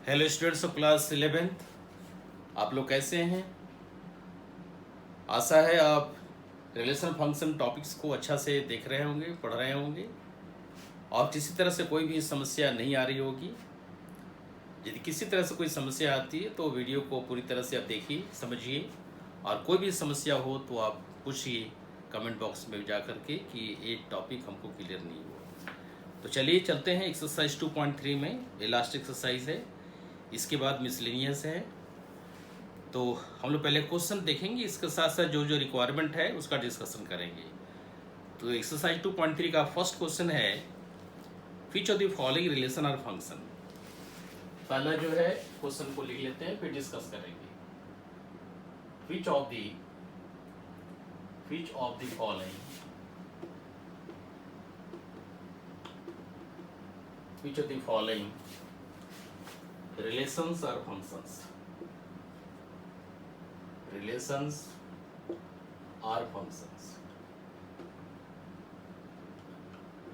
Hello students of class 11th, आप लोग कैसे हैं। आशा है आप रिलेशन फंक्शन टॉपिक्स को अच्छा से देख रहे होंगे, पढ़ रहे होंगे और किसी तरह से कोई भी समस्या नहीं आ रही होगी। यदि किसी तरह से कोई समस्या आती है तो वीडियो को पूरी तरह से आप देखिए, समझिए और कोई भी समस्या हो तो आप पूछिए कमेंट बॉक्स में जा करके कि ये टॉपिक हमको क्लियर नहीं हुआ। तो चलिए चलते हैं एक्सरसाइज 2.3 में। ये लास्ट एक्सरसाइज है, इसके बाद मिसलेनियस है। तो हम लोग पहले क्वेश्चन देखेंगे, इसके साथ साथ जो जो रिक्वायरमेंट है उसका डिस्कशन करेंगे। तो एक्सरसाइज 2.3 का फर्स्ट क्वेश्चन है, which of the following relation और फंक्शन। पहला जो है क्वेश्चन को लिख लेते हैं, फिर डिस्कस करेंगे। विच ऑफ द फॉलोइंग रिलेशंस और फंक्शंस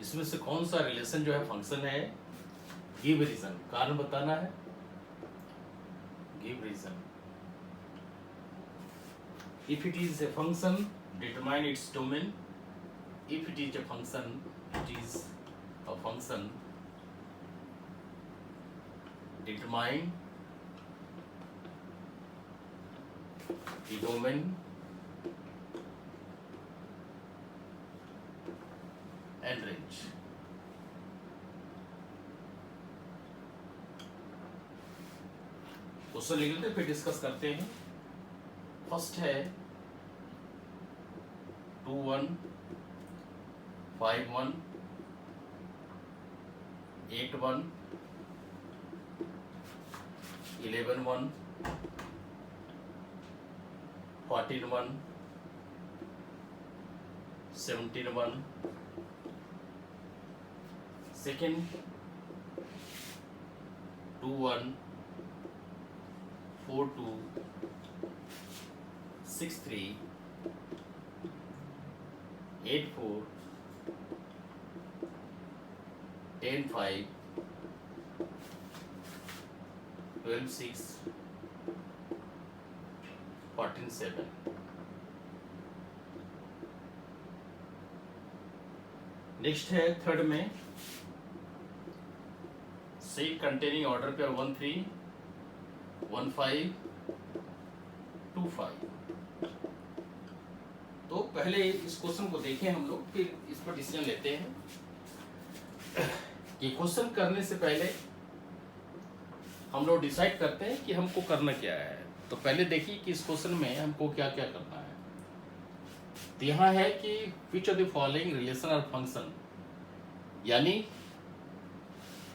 इसमें से कौन सा रिलेशन जो है फंक्शन है। गिव रीजन, कारण बताना है। Give reason. If it is a function, determine its domain. If it is a function, it is a function, determine the domain and range। Question लिख लेते हैं, फिर डिस्कस करते हैं। फर्स्ट है 2 1 5 1 8 1 11 1 14 1 17 1। सेकेंड 2 1 4 2 6 3 8 4 10 5 12 6 14 7। नेक्स्ट है थर्ड में, सेट कंटेनिंग ऑर्डर पेयर 1 3 1 5 2 5। तो पहले इस क्वेश्चन को देखें हम लोग, फिर इस पर डिसीजन लेते हैं। ये क्वेश्चन करने से पहले हम लोग डिसाइड करते हैं कि हमको करना क्या है। तो पहले देखिए कि इस क्वेश्चन में हमको क्या क्या करना है। तो यहाँ है कि विच ऑफ द फॉलोइंग रिलेशन और फंक्शन, यानी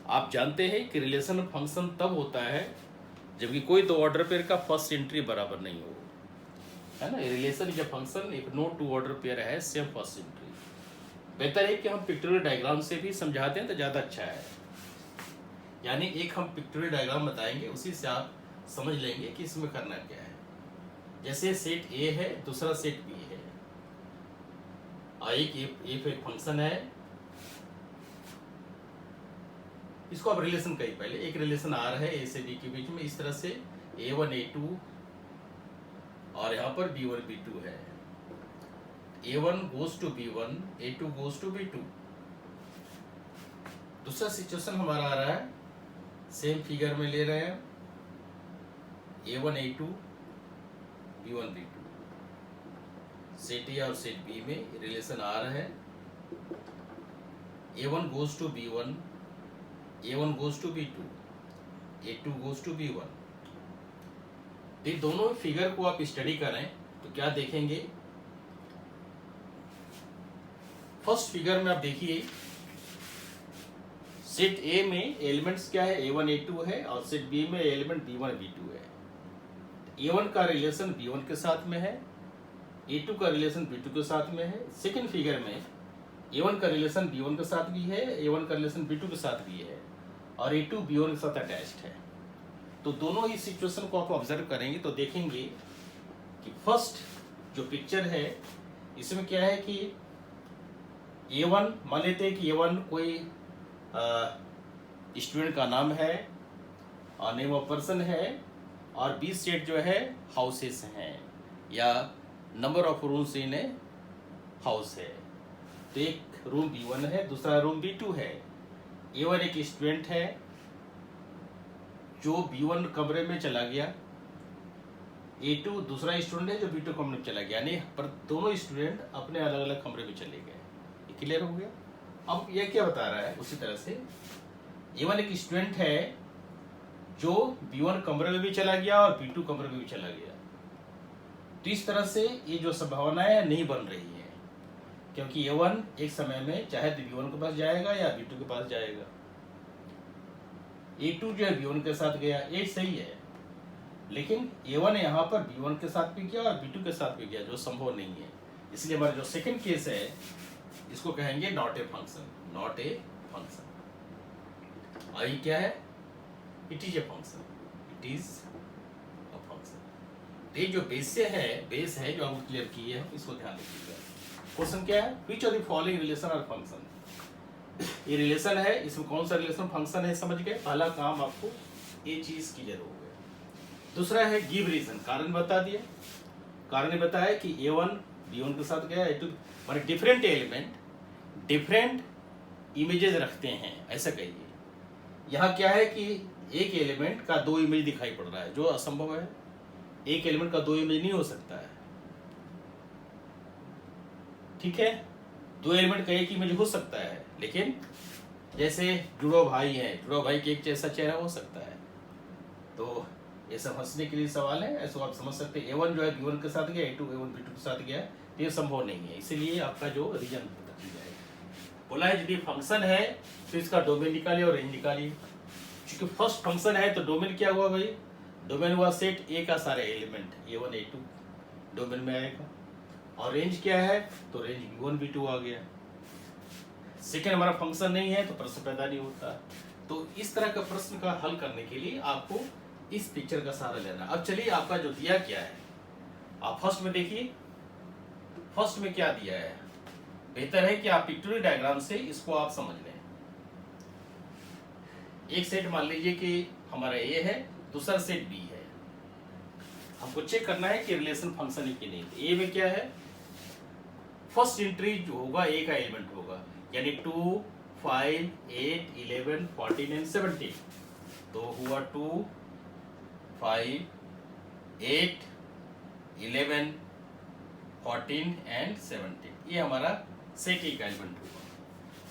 आप जानते हैं कि रिलेशन और फंक्शन तब होता है जबकि कोई दो ऑर्डर पेयर का फर्स्ट एंट्री बराबर नहीं हो, है ना। Relation is a function if no two order pair है सेम फर्स्ट एंट्री। बेहतर है कि हम पिक्टोरियल डायग्राम से भी समझाते हैं तो ज़्यादा अच्छा है। यानी एक हम पिक्टोरियल डायग्राम बताएंगे, उसी से आप समझ लेंगे कि इसमें करना क्या है। जैसे सेट ए है, दूसरा सेट बी है, और एक फंक्शन है। इसको आप रिलेशन कहिए। पहले एक रिलेशन आ रहा है ए से बी के बीच में, इस तरह से A1 A2 और यहाँ पर B1 B2 है। A1 goes to B1, A2 goes to B2। दूसरा सिचुएशन हमारा आ रहा है, सेम फिगर में ले रहे हैं, A1 A2 B1 B2। Set ए और सेट बी में रिलेशन आ रहा है, A1 goes to B1, A1 goes to B2, A2 goes to B1। तो ये दोनों फिगर को आप स्टडी करें तो क्या देखेंगे। फर्स्ट फिगर में आप देखिए, सेट ए में एलिमेंट्स क्या है, A1 A2 है, और सेट बी में एलिमेंट B1 B2 है। A1 का रिलेशन B1 के साथ में है, A2 का रिलेशन B2 के साथ में है। सेकेंड फिगर में A1 का रिलेशन B1 के साथ भी है, A1 का रिलेशन B2 के साथ भी है, और A2 B1 के साथ अटैच्ड है। तो दोनों ही सिचुएशन को आप ऑब्जर्व करेंगे तो देखेंगे कि फर्स्ट जो पिक्चर है इसमें क्या है कि A1 मान लेते हैं कि A1 कोई स्टूडेंट का नाम है, और नेम ऑफ पर्सन है, और बी सेट जो है हाउसेस हैं या number of rooms in a house है। तो एक रूम B1 है, दूसरा रूम B2 है। A1 एक स्टूडेंट है जो B1 कमरे में चला गया, A2 दूसरा स्टूडेंट है जो B2 कमरे में चला गया, यानी पर दोनों स्टूडेंट अपने अलग अलग कमरे में चले गए। ये क्लियर हो गया। अब ये क्या बता रहा है, उसी तरह से A1 एक स्टूडेंट है जो B1 कमरे में भी चला गया और B2 कमरे में भी चला गया। तो इस तरह से ये जो संभावनाएं नहीं बन रही है, क्योंकि A1 एक समय में चाहे तो B1 के पास जाएगा या B2 के पास जाएगा। A2 जो है B1 के साथ गया, ये सही है, लेकिन A1 यहाँ पर B1 के साथ भी गया और B2 के साथ भी गया, जो संभव नहीं है। इसलिए हमारा जो सेकंड केस है इसको कहेंगे not a function, not a function. I क्या है, it is a function, it is a function. ये जो बेस है जो हम क्लियर किए हैं, इसको ध्यान रखिएगा। क्वेश्चन क्या है, which of the following relation are function. ये रिलेशन है, इसमें कौन सा रिलेशन फंक्शन है समझ गए। पहला काम आपको ये चीज क्लियर हो गया। दूसरा है गिव रीजन, कारण बता दिए। कारण बताया कि A1 B1 के साथ गया, A2 माने डिफरेंट एलिमेंट डिफरेंट इमेजेस रखते हैं, ऐसा कहिए। यहाँ क्या है कि एक एलिमेंट का दो इमेज दिखाई पड़ रहा है, जो असंभव है। एक एलिमेंट का दो इमेज नहीं हो सकता है, ठीक है। दो एलिमेंट का एक इमेज हो सकता है, लेकिन जैसे जुड़ो भाई हैं, जुड़ो भाई के एक जैसा चेहरा हो सकता है। तो ये समझने के लिए सवाल है, ऐसा आप समझ सकते हैं। A1 जो है B1 के साथ गया, A2 A1 B2 के साथ गया, तो ये संभव नहीं है। इसीलिए आपका जो रीजन रखी जाएगा। बोला है यदि फंक्शन है तो इसका डोमेन निकालिए और रेंज निकालिए। क्योंकि फर्स्ट फंक्शन है तो डोमेन क्या हुआ भाई, डोमेन हुआ सेट A का सारे एलिमेंट A1 A2 डोमेन में आएगा। और रेंज क्या है, तो रेंज B1 B2 आ गया। सेकेंड हमारा फंक्शन नहीं है तो प्रश्न पैदा नहीं होता। तो इस तरह का प्रश्न का हल करने के लिए आपको इस पिक्चर का सहारा लेना। अब चलिए आपका जो दिया क्या है, आप फर्स्ट में देखिए। फर्स्ट में क्या दिया है, बेहतर है कि आप पिक्टोरियल डायग्राम से इसको आप समझ लें। एक सेट मान लीजिए कि हमारा A है, दूसरा सेट B है। हमको चेक करना है कि रिलेशन फंक्शन है कि नहीं। A में क्या है, फर्स्ट एंट्री जो होगा A का एलिमेंट होगा, यानी 2 5 8 11 14 एंड 17। तो हुआ 2 5 8 11 14 एंड 17, ये हमारा सेट A का एलिमेंट होगा।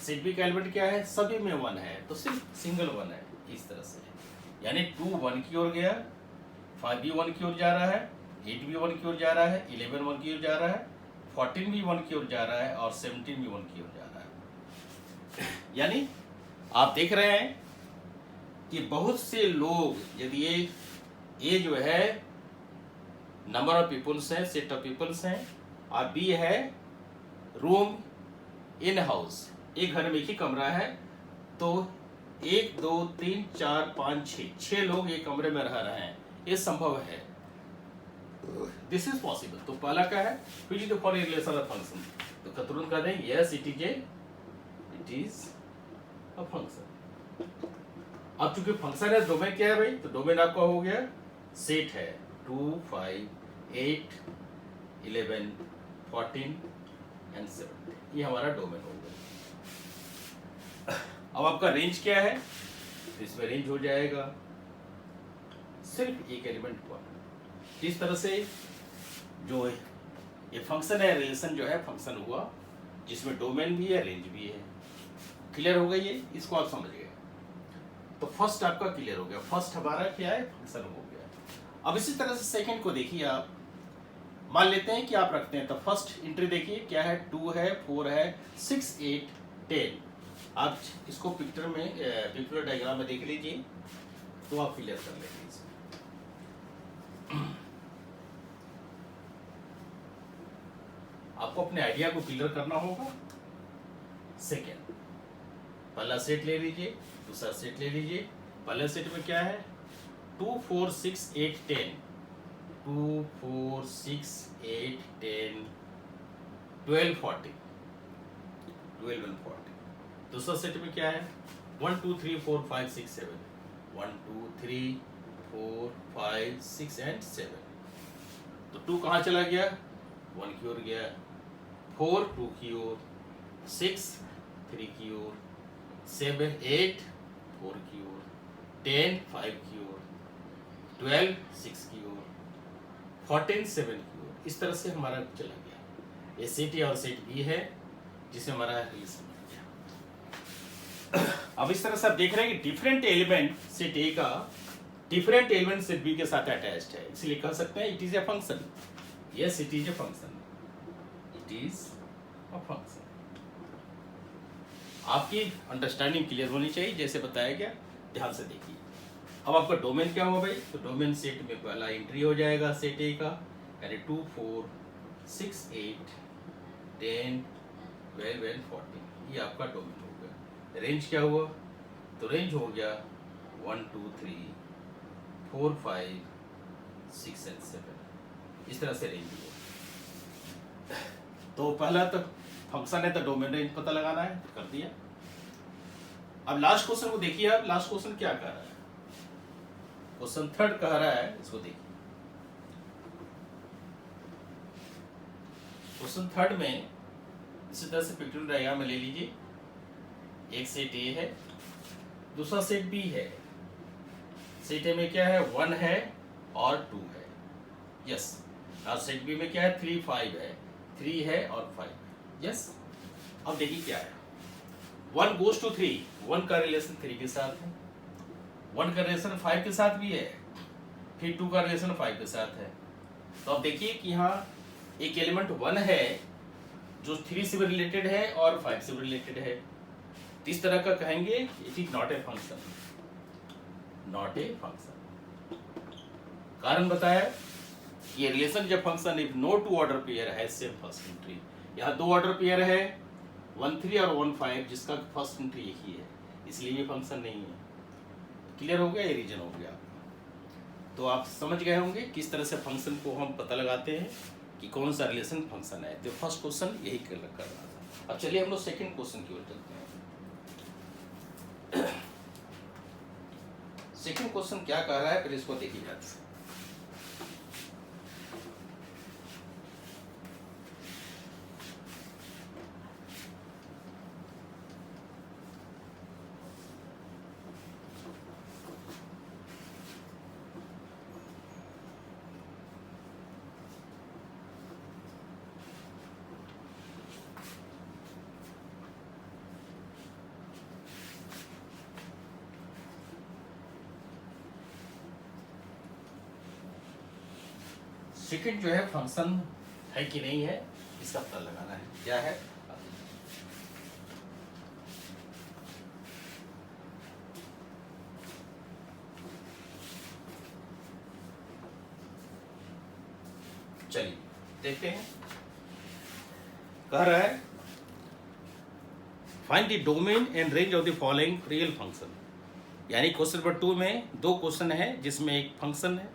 सेट B का एलिमेंट क्या है, सभी में 1 है, तो सिर्फ सिंगल 1 है। इस तरह से यानी 2 1 की ओर गया, 5 भी 1 की ओर जा रहा है, 8 भी 1 की ओर जा रहा है, 11 1 की ओर जा रहा है, 14 भी 1 की ओर जा रहा है और 17 भी 1 की ओर जा रहा है। यानी आप देख रहे हैं कि बहुत से लोग, यदि ये जो है नंबर ऑफ पीपल्स है, सेट ऑफ पीपल्स हैं, और बी है रूम इन हाउस, एक घर में एक ही कमरा है, तो 1 2 3 4 5 6 लोग एक कमरे में रह रहे हैं, ये संभव है। This is possible. तो पहला क्या है, which is the following relation of function, तो तुरंत कह दें yes it is a function. अब चूंकि फंक्शन है, डोमेन क्या है भाई, तो डोमेन आपका हो गया सेट है 2 5 8 11 14 एंड 17, ये हमारा डोमेन हो गया। अब आपका रेंज क्या है, तो इसमें रेंज हो जाएगा सिर्फ एक एलिमेंट पर। इस तरह से जो ये फंक्शन है, रिलेशन जो है फंक्शन हुआ, जिसमें डोमेन भी है रेंज भी है। क्लियर हो गई ये, इसको आप समझ गए। तो फर्स्ट आपका क्लियर हो गया, फर्स्ट हमारा क्या है, फंक्शन हो गया। अब इसी तरह से सेकंड को देखिए। आप मान लेते हैं कि आप रखते हैं, तो फर्स्ट एंट्री देखिए क्या है, 2 है 4 है 6 8 10। आप इसको पिक्चर में पिक्चर डायग्राम में देख लीजिए, तो आप क्लियर कर लेंगे। आपको अपने आइडिया को क्लियर करना होगा। सेकेंड, पहला सेट ले लीजिए, दूसरा सेट ले लीजिए। पहले सेट में क्या है, 2 4 6 8 10, 2 4 6 8 10 12 40, 12 and 40। दूसरा सेट में क्या है, 1 2 3 4 5 6 7, 1 2 3 4 5 6 एंड 7। तो 2 कहाँ चला गया, 1 की ओर गया, 4 2 की ओर, 6 3 की ओर, 7 8 4 की ओर, 10 5 की ओर, 12 6 की ओर, 14 7 की ओर। इस तरह से हमारा चला गया। ये सेट ए और सेट बी है जिसे हमारा रिलेशन बन गया। अब इस तरह से आप देख रहे हैं कि डिफरेंट एलिमेंट सेट ए का डिफरेंट एलिमेंट सेट बी के साथ अटैच्ड है, इसलिए कह सकते हैं it is a function. Yes, it is a function, it is a function. आपकी अंडरस्टैंडिंग क्लियर होनी चाहिए जैसे बताया गया, ध्यान से देखिए। अब आपका डोमेन क्या हुआ भाई, तो डोमेन सेट में पहला एंट्री हो जाएगा सेट ए का, यानी 2 4 6 8 10 12 एंड 14, ये आपका डोमेन हो गया। रेंज क्या हुआ, तो रेंज हो गया 1 2 3 4 5 6 एंड 7, इस तरह से रेंज हुआ। तो पहला तो फंक्शन है तो डोमेन रेंज पता लगाना है, कर दिया। अब लास्ट क्वेश्चन को देखिए, अब लास्ट क्वेश्चन क्या कह रहा है, क्वेश्चन थर्ड कह रहा है, इसको देखिए। क्वेश्चन थर्ड में इसी तरह से पिक्चर डायग्राम में ले लीजिए, एक सेट ए है, दूसरा सेट बी है। सेट ए में क्या है, 1 है और 2 है, यस। और सेट बी में क्या है, 3 5 है, 3 है और 5 है, यस। अब देखिए क्या है, 1 goes to 3, 1 का रिलेशन 3 के साथ है, 1 का रिलेशन 5 के साथ भी है, फिर 2 का रिलेशन 5 के साथ है। तो अब देखिए कि यहाँ एक एलिमेंट 1 है जो 3 से भी रिलेटेड है और 5 से भी रिलेटेड है, तो इस तरह का कहेंगे it is not a function, not a function. कारण बताया, ये रिलेशन जब function if no 2 order pair है सेम फर्स्ट एंट्री, यहाँ 2 ऑर्डर पेयर है 1 3 और 1 5 जिसका फर्स्ट एंट्री यही है, इसलिए ये फंक्शन नहीं है। क्लियर हो गया, ये रीजन हो गया। तो आप समझ गए होंगे किस तरह से फंक्शन को हम पता लगाते हैं कि कौन सा रिलेशन फंक्शन है। तो फर्स्ट क्वेश्चन यही कर रहा था। अब चलिए हम लोग सेकंड क्वेश्चन की ओर चलते हैं। सेकंड क्वेश्चन क्या कह रहा है, फिर इसको देखिए ध्यान से। सेकंड जो है फंक्शन है कि नहीं है इसका पता लगाना है, क्या है। चलिए देखते हैं, कह रहा है find the domain and range of the following real function. यानी क्वेश्चन नंबर 2 में 2 क्वेश्चन है जिसमें एक फंक्शन है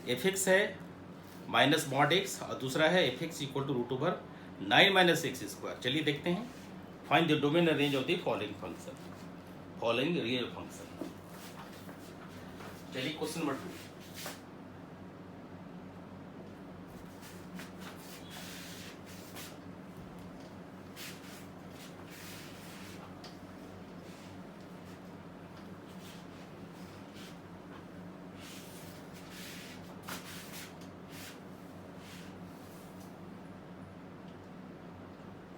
एफ है माइनस मॉड एक्स और दूसरा है f x equal to root over 9 minus x square. चलिए देखते हैं, find the domain and range of the following function, following real function. चलिए question number 2,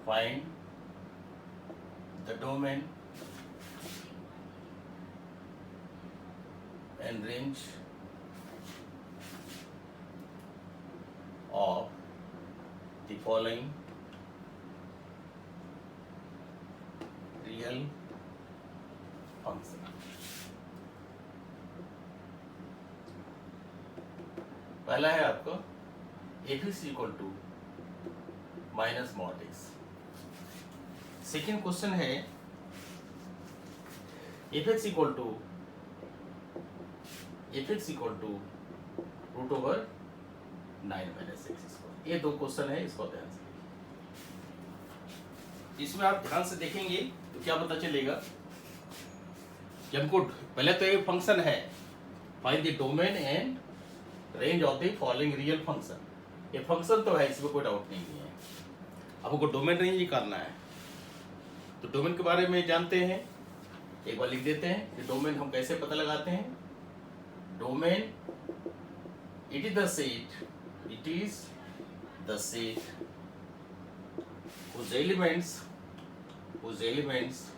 find the domain and range of the following real function। पहला है आपका f x equal to minus mod x. Second question है f x equal to root over 9 minus x square. ये 2 question है, इसको ध्यान से देखिए। इसमें आप ध्यान से देखेंगे तो क्या पता चलेगा, कि हमको पहले तो ये फंक्शन है, find the domain and range of the following real function. ये फंक्शन तो है, इसमें कोई डाउट नहीं है। अब हमको डोमेन रेंज निकालना है, तो डोमेन के बारे में जानते हैं, एक बार लिख देते हैं कि डोमेन हम कैसे पता लगाते हैं। Domain it is the set, it is the set whose elements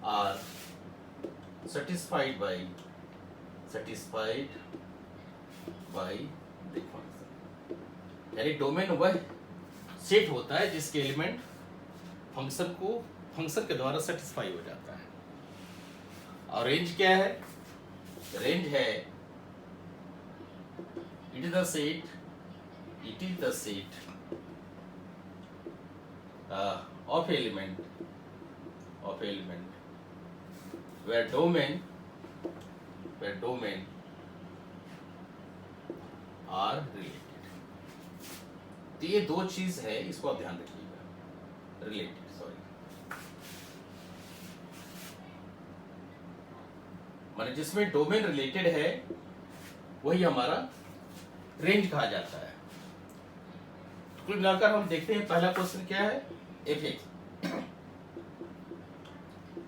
are satisfied by the function। यानी डोमेन वह सेट होता है जिसके एलिमेंट फंक्शन के द्वारा सेटिस्फाई हो जाता है। और रेंज क्या है? रेंज है it is the set of element where domain are related। तो ये दो चीज है, इसको आप ध्यान रखिएगा। रिलेटेड, सॉरी, माने जिसमें डोमेन रिलेटेड है वही हमारा रेंज कहा जाता है। तो कुल मिलाकर हम देखते हैं पहला क्वेश्चन क्या है, एफ।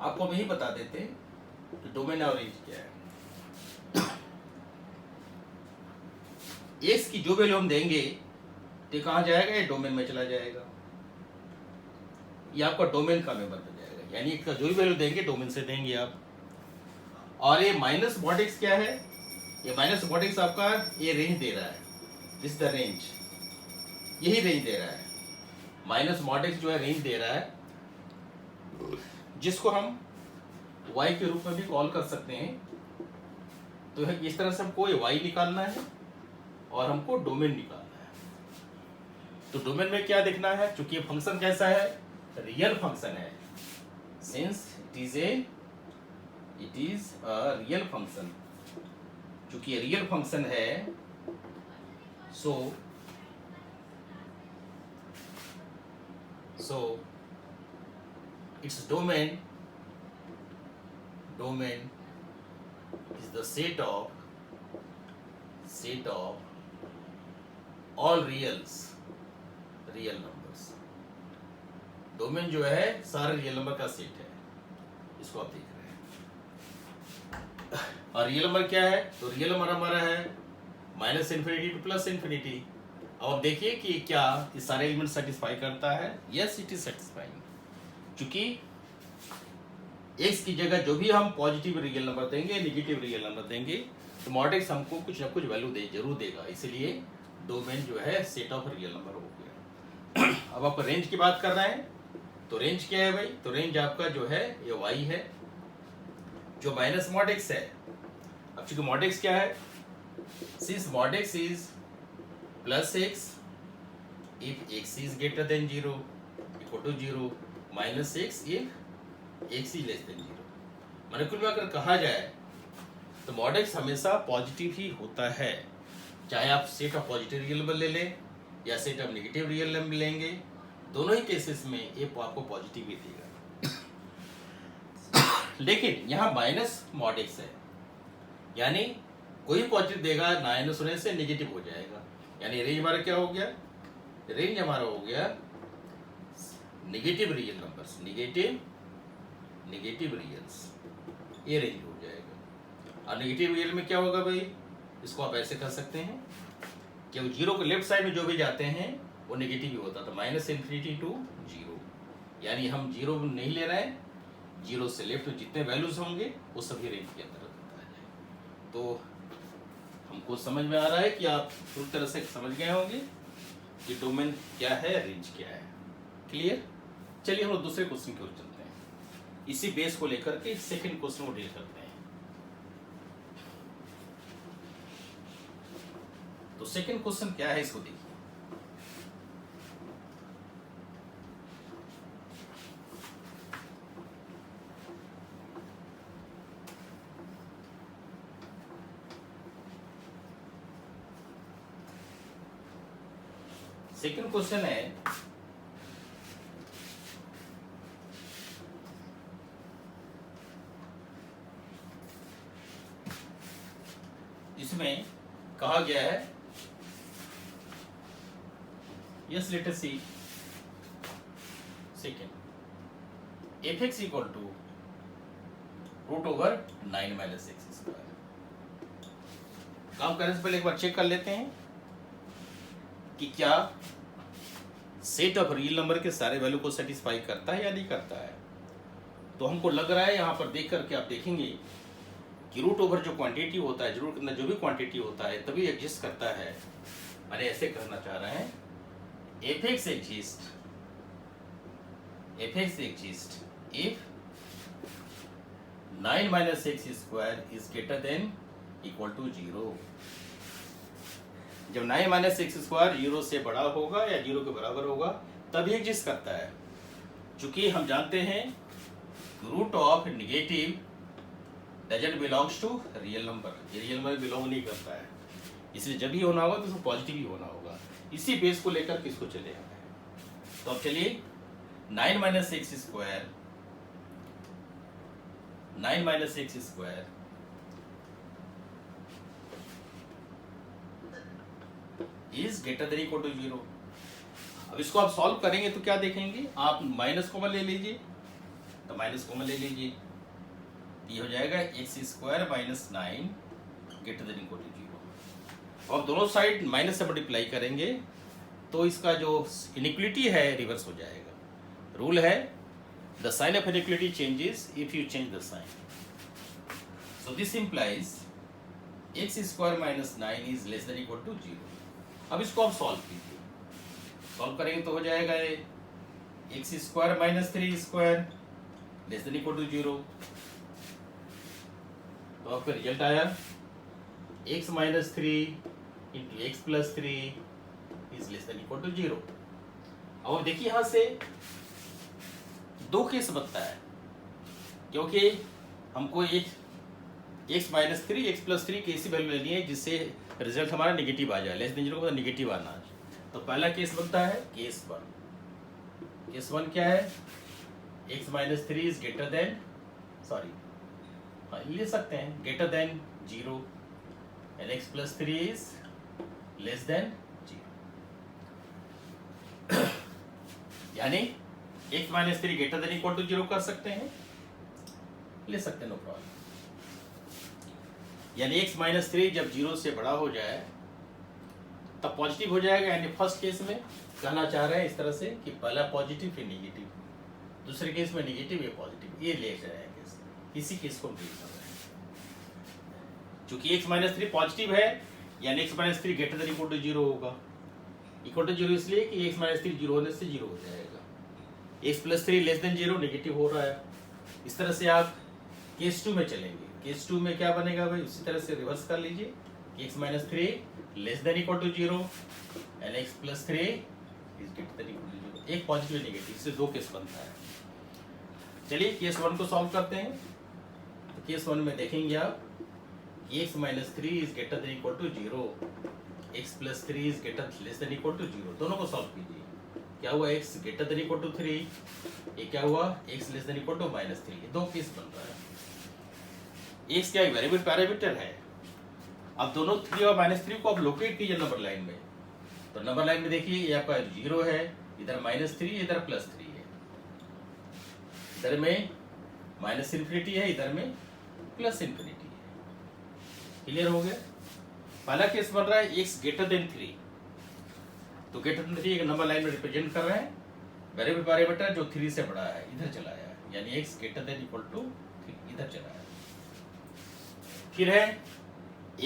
आपको हम यही बता देते हैं कि डोमेन और रेंज क्या है। एक्स की जो वैल्यू हम देंगे तो कहां जाएगा? ये डोमेन में चला जाएगा, ये आपका डोमेन का मेंबर बन जाएगा। यानी इसका जो भी वैल्यू देंगे डोमेन से देंगे आप। और ये माइनस मॉड एक्स क्या है? ये माइनस मॉड एक्स आपका ये रेंज दे रहा है, दिस द रेंज, यही रेंज दे रहा है। माइनस मॉड एक्स जो है रेंज दे रहा है, जिसको हम y के रूप में भी कॉल कर सकते हैं। तो इस तरह से हमको y निकालना है और हमको डोमेन निकालना है। तो डोमेन में क्या देखना है? चूंकि ये फंक्शन कैसा है? रियल फंक्शन है। Since it is a real function, चूंकि ये रियल फंक्शन है, सो its domain is the set of all real numbers। Domain जो है सारे रियल नंबर का सेट है, इसको आप देख रहे हैं। और रियल नंबर क्या है? तो रियल नंबर हमारा है minus infinity two plus infinity. अब आप देखिए कि क्या ये सारे एलिमेंट सेटिस्फाई करता है? Yes, it is satisfying. चूंकि एक्स की जगह जो भी हम पॉजिटिव रियल नंबर देंगे, नेगेटिव रियल नंबर देंगे, तो मॉड एक्स हमको कुछ ना कुछ वैल्यू जरूर देगा। इसलिए डोमेन जो है सेट ऑफ रियल नंबर हो गया। अब आप रेंज की बात कर रहे हैं, तो रेंज क्या है भाई? तो रेंज आपका जो है ये y है, जो माइनस मॉड एक्स है। अब चूंकि मॉड एक्स क्या है? Since mod x is plus x if x is greater than 0 equal to 0, minus x if x is less than 0। माने कुल मिलाकर कहा जाए तो मॉड एक्स हमेशा पॉजिटिव ही होता है, चाहे आप set of positive real number ले लें या set of negative real number लेंगे, दोनों ही केसेस में ये आपको पॉजिटिव ही देगा। लेकिन यहाँ माइनस मॉड एक्स है, यानी कोई पॉजिटिव देगा, माइनस होने से नेगेटिव हो जाएगा। यानी रेंज हमारा क्या हो गया? रेंज हमारा हो गया नेगेटिव रियल नंबर्स, नेगेटिव रियल्स, ये रेंज हो जाएगा। और नेगेटिव रियल में क्या होगा भाई? इसको आप ऐसे कर सकते हैं कि वो जीरो के लेफ्ट साइड में जो भी जाते हैं वो नेगेटिव ही होता था, माइनस इन्फिनिटी टू 0। यानी हम 0 नहीं ले रहे हैं, 0 से लेफ्ट में जितने वैल्यूज होंगे वो सभी रेंज के अंदर होता है। तो हमको समझ में आ रहा है कि आप पूरी तरह से समझ गए होंगे कि डोमेन क्या है, रेंज क्या है। क्लियर? चलिए हम लोग दूसरे क्वेश्चन की ओर चलते हैं। इसी बेस को लेकर के सेकंड क्वेश्चन को डील करते हैं। तो सेकंड क्वेश्चन क्या है, इसको देखिए। सेकंड क्वेश्चन है इसमें कहा गया है, yes let us see, second f(x) equal to √9 minus x square. काम करने से पहले एक बार चेक कर लेते हैं कि क्या सेट ऑफ रियल नंबर के सारे वैल्यू को सेटिस्फाई करता है या नहीं करता है। तो हमको लग रहा है यहाँ पर देख करके आप देखेंगे कि रूट ओवर जो क्वांटिटी होता है, जरूर जो भी क्वांटिटी होता है तभी एग्जिस्ट करता है। मैंने ऐसे करना चाह रहे हैं, f(x) exist if 9 minus x square is greater than equal to 0। जब 9 माइनस एक्स स्क्वायर 0 से बड़ा होगा या 0 के बराबर होगा तभी एग्जिस्ट करता है। चूंकि हम जानते हैं root of negative doesn't belongs to real number, ये रियल नंबर बिलोंग नहीं करता है, इसलिए जब भी होना होगा तो उसको पॉजिटिव ही होना होगा। इसी बेस को लेकर किसको चले हमें। तो अब चलिए 9 minus x square is greater than equal to 0। अब इसको आप सॉल्व करेंगे तो क्या देखेंगे, आप माइनस कॉमन ले लीजिए, तो माइनस कॉमन ले लीजिए, ये हो जाएगा x square minus 9 greater than equal to 0। और दोनों साइड माइनस से मल्टीप्लाई करेंगे तो इसका जो इनइक्वलिटी है रिवर्स हो जाएगा। रूल है the sign of inequality changes if you change the sign. So this implies x square minus 9 is less than equal to 0। अब इसको आप सॉल्व कीजिए, सॉल्व करेंगे तो हो जाएगा x square minus 3 square less than equal to 0। तो आपका रिजल्ट आया x minus 3 into x plus 3 is less than equal to 0। अब देखिए यहां से दो केस बनता है, क्योंकि हमको एक x माइनस 3 एक्स प्लस 3 की ऐसी वैल्यू लेनी है जिससे रिजल्ट हमारा निगेटिव आ जाए, लेस देन 0 का मतलब निगेटिव आना। तो पहला केस बनता है केस 1। केस 1 क्या है, x minus 3 is greater than, sorry ले सकते हैं greater than 0 and x plus 3 is less than 0। यानी x minus 3 greater than equal to 0 कर सकते हैं, ले सकते हैं, नो प्रॉब्लम। यानी x माइनस 3 जब 0 से बड़ा हो जाए तब पॉजिटिव हो जाएगा। यानी फर्स्ट केस में कहना चाह रहे हैं इस तरह से कि पहला पॉजिटिव फिर नेगेटिव, दूसरे केस में नेगेटिव या पॉजिटिव, ये ले रहे हैं केस, इसी केस को हम डील कर रहे हैं। चूंकि x माइनस 3 पॉजिटिव है यानी x minus 3 greater than equal to 0 होगा। इक्वल टू 0 इसलिए कि x माइनस 3 0 होने से 0 हो जाएगा, x plus 3 less than 0 negative हो रहा है। इस तरह से आप केस 2 में चलेंगे। केस 2 में क्या बनेगा भाई, उसी तरह से रिवर्स कर लीजिए, x minus 3 less than equal to 0 and x plus 3 is greater than equal to 0। एक पॉजिटिव नेगेटिव, इससे दो केस बनता है। चलिए केस 1 को सॉल्व करते हैं। तो केस 1 में देखेंगे आप x minus 3 is greater than equal to 0, x plus 3 is greater less than equal to 0। दोनों को सॉल्व कीजिए। क्या हुआ, x greater than equal to 3, ये क्या हुआ x less than equal to minus 3। दो केस बन रहा है। x क्या एक वेरिएबल पैरामीटर है। अब दोनों 3 और माइनस 3 को आप लोकेट कीजिए नंबर लाइन में। तो नंबर लाइन में देखिए ये आपका 0 है, इधर माइनस 3, इधर प्लस 3 है, इधर में माइनस इन्फिनिटी है, इधर में प्लस इन्फिनिटी है। क्लियर हो गया। पहला केस बन रहा है x ग्रेटर देन 3, तो ग्रेटर देन 3 एक नंबर लाइन में रिप्रेजेंट कर रहे हैं वेरिएबल पैरामीटर जो 3 से बड़ा है, इधर चला आया, यानी x greater than equal to 3 इधर चला आया। फिर है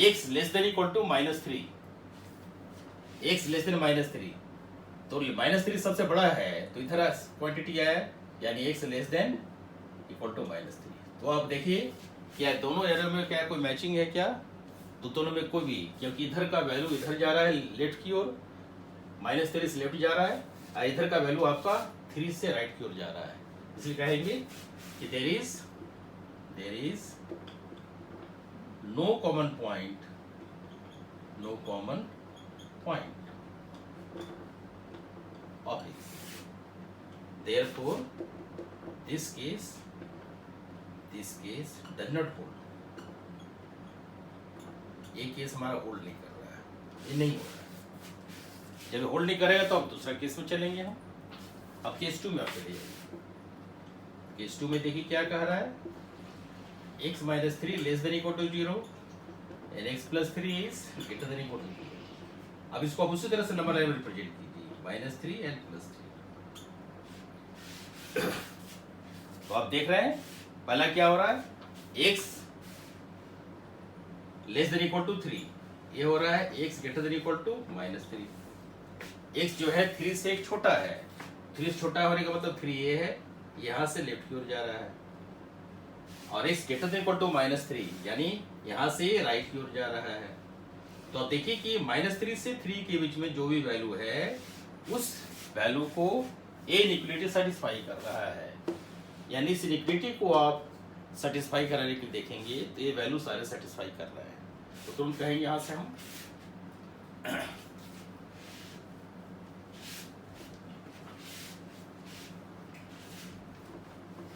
x less than equal to minus 3, x less than minus 3, तो माइनस 3 सबसे बड़ा है तो इधर क्वांटिटी आया, यानी x less than equal to minus 3। तो आप देखिए क्या दोनों एरर में क्या कोई मैचिंग है क्या, तो दोनों में कोई भी, क्योंकि इधर का वैल्यू इधर जा रहा है लेफ्ट की ओर, माइनस 3 से लेफ्ट जा रहा है, और इधर का वैल्यू आपका 3 से राइट की ओर जा रहा है। इसलिए कहेंगे कि there is no common point of x. Therefore, this case does not hold. ये केस हमारा होल्ड नहीं कर रहा है, ये नहीं हो रहा है। जब होल्ड नहीं करेगा तो अब दूसरा केस में चलेंगे हम। अब केस 2 में आप चले जाइए। केस 2 में देखिए क्या कह रहा है, x minus 3 less than equal to 0 and x plus 3 is greater than equal to 0। अब इसको आप उसी तरह से नंबर लाइन में रिप्रेजेंट कीजिए, माइनस 3 एंड प्लस 3। तो आप देख रहे हैं पहला क्या हो रहा है, x less than equal to 3, ये हो रहा है x greater than equal to minus 3। x जो है 3 से एक छोटा है, 3 से छोटा होने का मतलब 3a है, यहां से लेफ्ट की ओर जा रहा है, और x greater than equal to minus 3 यानी यहां से राइट की ओर जा रहा है। तो आप देखिए कि माइनस 3 से 3 के बीच में जो भी वैल्यू है उस वैल्यू को ए इनइक्वालिटी सेटिस्फाई कर रहा है, यानी इस इनइक्वालिटी को आप सेटिस्फाई कराने के लिए देखेंगे तो ये वैल्यू सारे सेटिस्फाई कर रहे हैं। तो तुम कहेंगे यहां से हम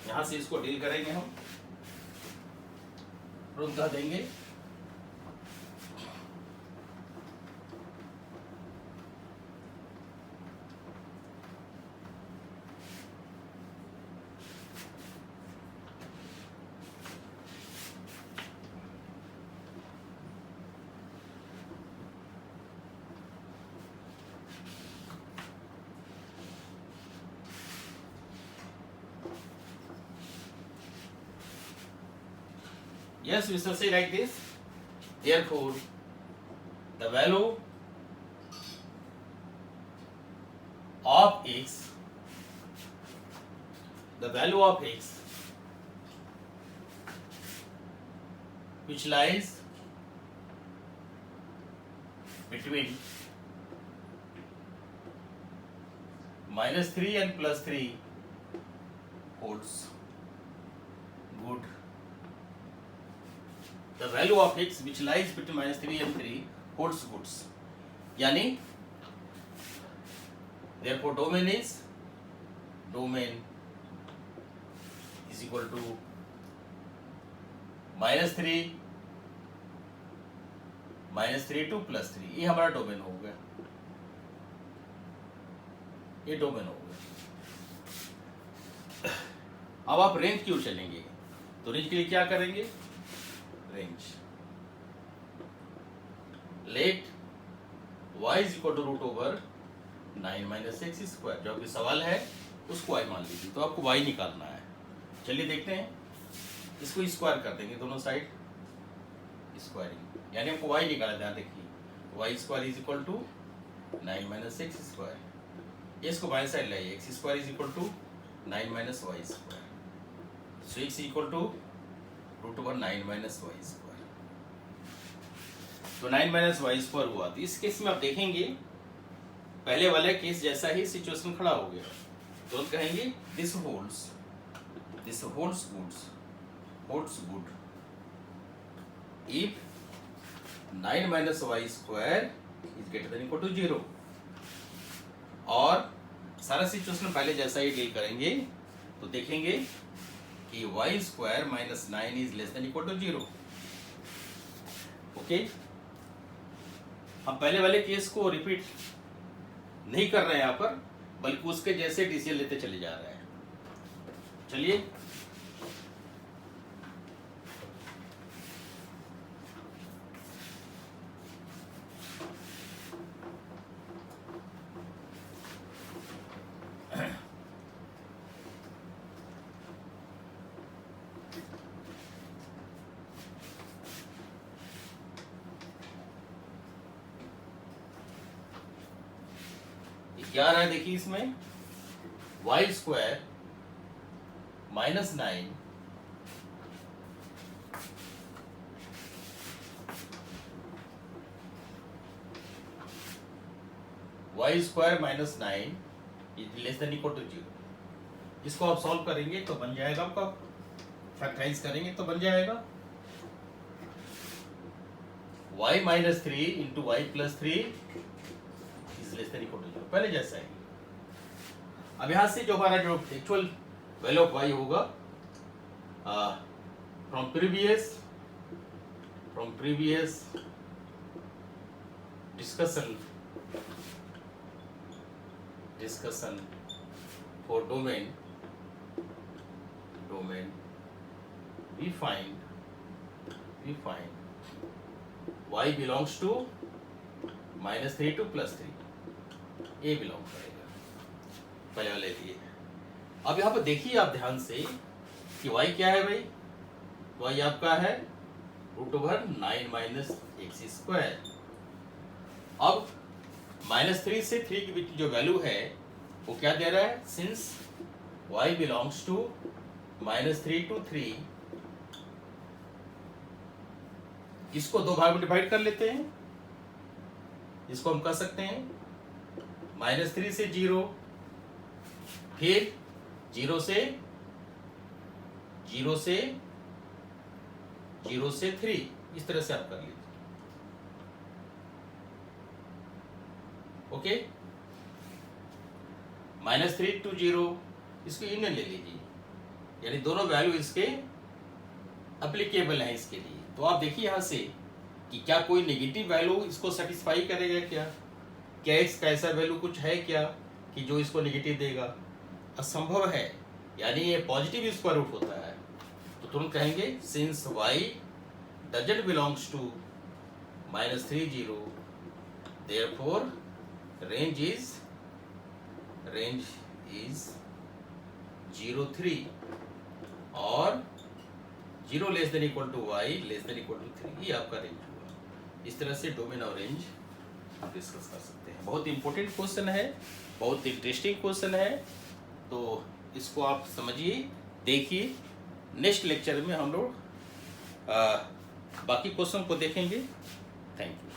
यहां से इसको डील करेंगे, हम तुरंत कह देंगे yes, we shall say like this. Therefore, the value of x, which lies between minus 3 and plus 3 holds good. The value of x which lies between minus 3 and 3 holds good. यानी therefore domain is equal to minus 3 to plus 3। ये हमारा domain हो गया, ये domain हो गया। अब आप रेंज की ओर चलेंगे, तो रेंज के लिए क्या करेंगे, range let y is equal to root over 9 minus x square. जो आपकी सवाल है उसको y मान लीजिए, तो आपको y निकालना है। चलिए देखते हैं, इसको स्क्वायर कर देंगे दोनों साइड, स्क्वायरिंग यानी हमको y निकाला। ध्यान देखिए, y square is equal to 9 minus x square, इसको बाएं साइड लाइए, x square is equal to 9 minus y square, so x equal to root over 9 minus y square. तो 9 माइनस वाई स्क्वायर हुआ। तो इस केस में आप देखेंगे पहले वाले केस जैसा ही सिचुएशन खड़ा हो गया, तो कहेंगे this holds good if 9 minus y square is greater than equal to 0। और सारा सिचुएशन पहले जैसा ही डील करेंगे, तो देखेंगे कि y square minus 9 is less than equal to 0। Okay, हम पहले वाले केस को रिपीट नहीं कर रहे हैं यहाँ पर, बल्कि उसके जैसे डिसीजन लेते चले जा रहे हैं। चलिए क्या आ रहा है, देखिए इसमें y square minus 9 y square minus 9 is less than equal to 0। इसको आप सॉल्व करेंगे तो बन जाएगा, आपका फैक्टराइज करेंगे तो बन जाएगा y minus 3 into y plus 3 is less than equal to 0, पहले जैसा है। अब यहां से जो हमारा जो एक्चुअल वैल्यू ऑफ y होगा from previous discussion for domain we find y belongs to -3 to +3, ये बिलोंग करेगा पहले वाले लिए। अब यहाँ पर देखिए आप ध्यान से कि y क्या है भाई, y आपका है √9 - x²। अब -3 से 3 के बीच जो वैल्यू है वो क्या दे रहा है, since y belongs to -3 to 3, इसको दो भाग में डिवाइड कर लेते हैं। इसको हम कह सकते हैं -3 से 0, फिर 0 से 3, इस तरह से आप कर लीजिए। ओके, -3 to 0 इसको यूनियन ले लीजिए, यानी दोनों वैल्यू इसके एप्लीकेबल हैं इसके लिए। तो आप देखिए यहाँ से कि क्या कोई नेगेटिव वैल्यू इसको सेटिस्फाई करेगा, क्या x का ऐसा वैल्यू कुछ है क्या कि जो इसको नेगेटिव देगा, असंभव है, यानी ये पॉजिटिव स्क्वायर रूट होता है। तो तुरंत कहेंगे since y doesn't belongs to -3 0, therefore range is 0 3 और 0 less than equal to y less than equal to 3, ये आपका रेंज हुआ। इस तरह से डोमेन और रेंज आप डिस्कस कर सकते हैं। बहुत इंपॉर्टेंट क्वेश्चन है, बहुत इंटरेस्टिंग क्वेश्चन है, तो इसको आप समझिए, देखिए। नेक्स्ट लेक्चर में हम लोग बाकी क्वेश्चन को देखेंगे। Thank you.